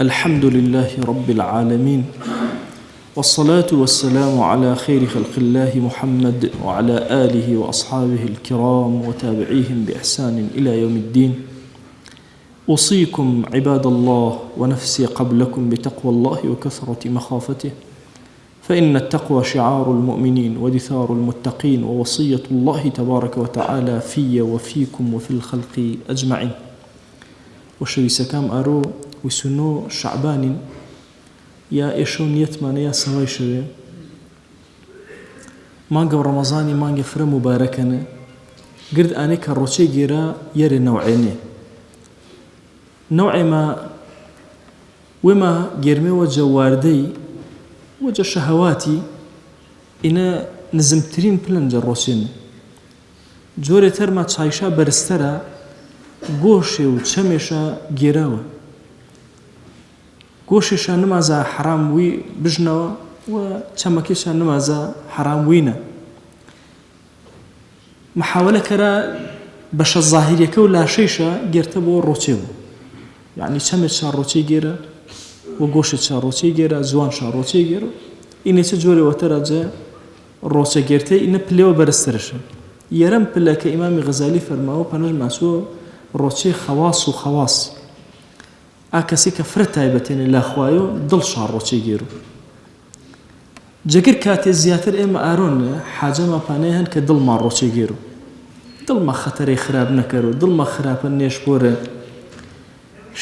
الحمد لله رب العالمين، والصلاة والسلام على خير خلق الله محمد وعلى آله وأصحابه الكرام وتابعيهم بإحسان إلى يوم الدين. أوصيكم عباد الله ونفسي قبلكم بتقوى الله وكثرة مخافته، فإن التقوى شعار المؤمنين ودثار المتقين ووصية الله تبارك وتعالى في وفيكم وفي الخلق أجمعين. وشويسكام أرو وسنو شعبان يا إيشون يتمان يا سويشوي مانجا رمضاني مانجا فرا مباركنا قرد أني كروشي جيرا يري نوعيني نوع ما وما جرمي وجه واردي وجه شهواتي إنا نزمترين بلنج الروسين جوري ترما تشايشا برسترا گۆشێ و چەمێشە گێراوە گۆشێشە نمازە حرام وی بژنەوە و چەمەکێشە نمازە حرام وینە محاولە کەرە بەشە زاهیریەکە و لاشەیشە گێرتە بۆ ڕۆچێوە یعنی چەمێشە ڕۆچەی گێرە و گۆشێشە ڕۆچەی گێرە زوانشە ڕۆچەی گێرە ئینێچە جۆرێوەتەرەجە ڕۆچە گێرتەی ئینە پلێوە بەرزترشە یەرەم پلە کە ئیمامی غەزالی فەرماوە پەنەژ ماسووە ڕۆچێ خەواس و خەواس ئا کەسی کە فرە تایبەتێنێ لا خوایۆ دڵشا ڕۆچەی گێرو جەگر کاتێ زیاتر ئێمە ئارۆنە حاجەما پانەی هەن کە دڵما ڕۆچەی گێرو دڵما خەتەرەی خراپ نەکەرو دڵما خراپە نێشپۆرە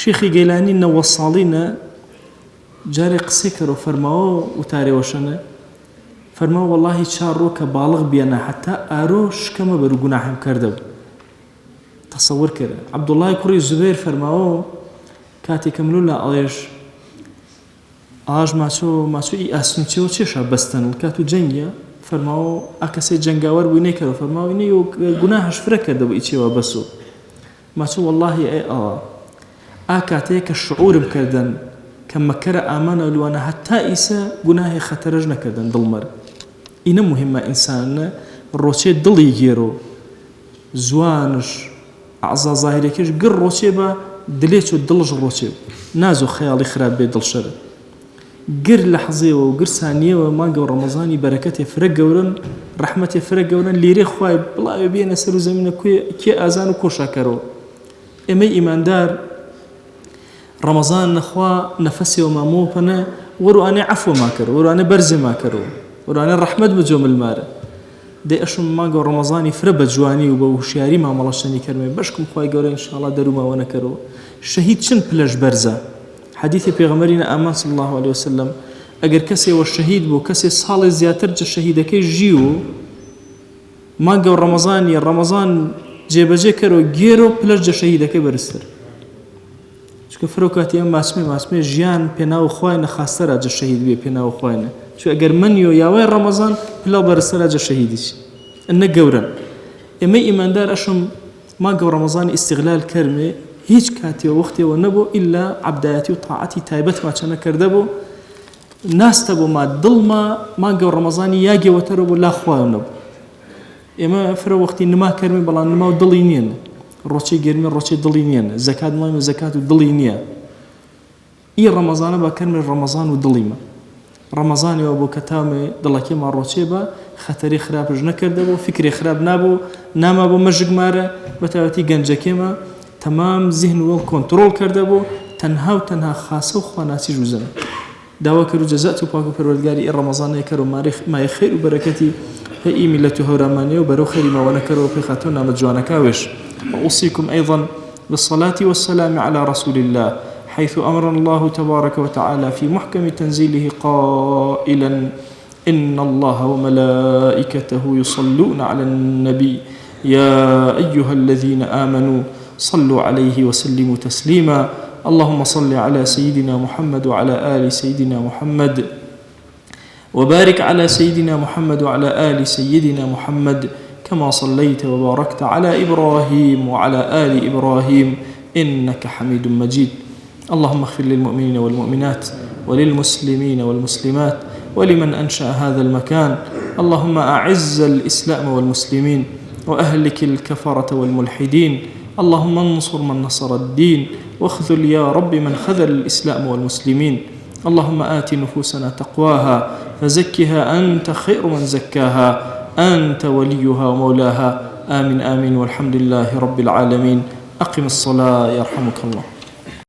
شێخی گەیلانی 90 ساڵینە جارێ قسەی کەرۆ فەرماوە وتارێوەشەنە فەرماوە وەڵاهی چارڕۆ کە باڵغ بیانە حتا ئارۆ شکەمە بەرو گوناحم کەردەو تصور كده عبد الله كوري زبير فرماوه كاتي كملوا لا ايش اج ماسو اي اسنتيو تشا بستن كاتو جنگيا فرماوه اكسي جنگاور بيني كرو فرماوه اني غناهش فركه دو ايتشوا بسو ماسو والله اي اكاتي كشعور بكردن كما كره امانه لو انا حتى ايسا غناه خطرجنا كردن دلمر اين مهمه انسان روشي دلي يجيرو زوانش أعضاء ظاهرة كيش قر روشيبا دليتو دلج روشيب نازو خيالي خراب بي دلشر قر لحظة وقر ثانية وما قو رمضاني بركتي فرق قورن رحمتي فرق قورن ليري خواي بلا يبين سرو زمينة كي آزان وكو شاكرو إمي إيمان دار رمضان نخوا نفسي وما موبنا ورو أنا عفو ما كرو ورو أنا برزي ما كرو ورو أنا الرحمة بجوم المارة دي أشم ماقو رمضاني فربة جواني وبوشياري ما ملاشتني كرمي باشكم خواهي قولي إن شاء الله دارو ما ونكرو الشهيد شن بلاش برزة حديث بيغمرين أمان صلى الله عليه وسلم أقر كسي والشهيد بو كسي صالي زياتر جا الشهيد كي جيو ماقو رمضاني رمضان جيبا كرو جيرو بلاش جا الشهيد كي برستر شكو فروكاتي أما اسمي جيان بيناو خواهينا خاستر جا الشهيد بي بيناو خواهينا شو أجر منيو يا وين رمضان بلا برسالة جا شهيدش إنه جورا إما إيمان دار أشم ما جو رمضان استغلال كرمي هيج كاتي ووقتي ونبو إلا عبداتي وطاعتي تايبت ما كان كردبو ناس تبو ما ظلما ما جو رمضان ياجي وتربو لا خوا ونبو إما فرا وقتي نما كرمي بلا نما ضلينين روشي جرمي روشي ضلينين زكاة ما زكاة ضلينية إيه رمضان بكرمي رمضان وضليمة رمضان وابو كتامي دلكي ما روشيبا خطري خراب جنا كردبو فكري خراب نابو نام ابو مجق ماره بتاوتي گنجكيما تمام ذهن والكنترول كردبو تنها خاصه وخواناسي جوزنا داوا كرو جزاتو باكو پروردگاري رمضان يكرو ما يخير وبركتي هي ملته رماني وبرو خير ما ونكرو في خاتونا مجوانا كاوش واوصيكم ايضا بالصلاه والسلام على رسول الله حيث أمرنا الله تبارك وتعالى في محكم تنزيله قائلا إن الله وملائكته يصلون على النبي يا أيها الذين آمنوا صلوا عليه وسلموا تسليما اللهم صل على سيدنا محمد وعلى آل سيدنا محمد وبارك على سيدنا محمد وعلى آل سيدنا محمد كما صليت وباركت على إبراهيم وعلى آل إبراهيم إنك حميد مجيد اللهم اغفر للمؤمنين والمؤمنات وللمسلمين والمسلمات ولمن أنشأ هذا المكان اللهم أعز الإسلام والمسلمين وأهلك الكفرة والملحدين اللهم انصر من نصر الدين واخذل يا رب من خذل الإسلام والمسلمين. اللهم آت نفوسنا تقواها فزكها أنت خير من زكاها، أنت وليها ومولاها. آمين آمين، والحمد لله رب العالمين. أقم الصلاة يرحمك الله.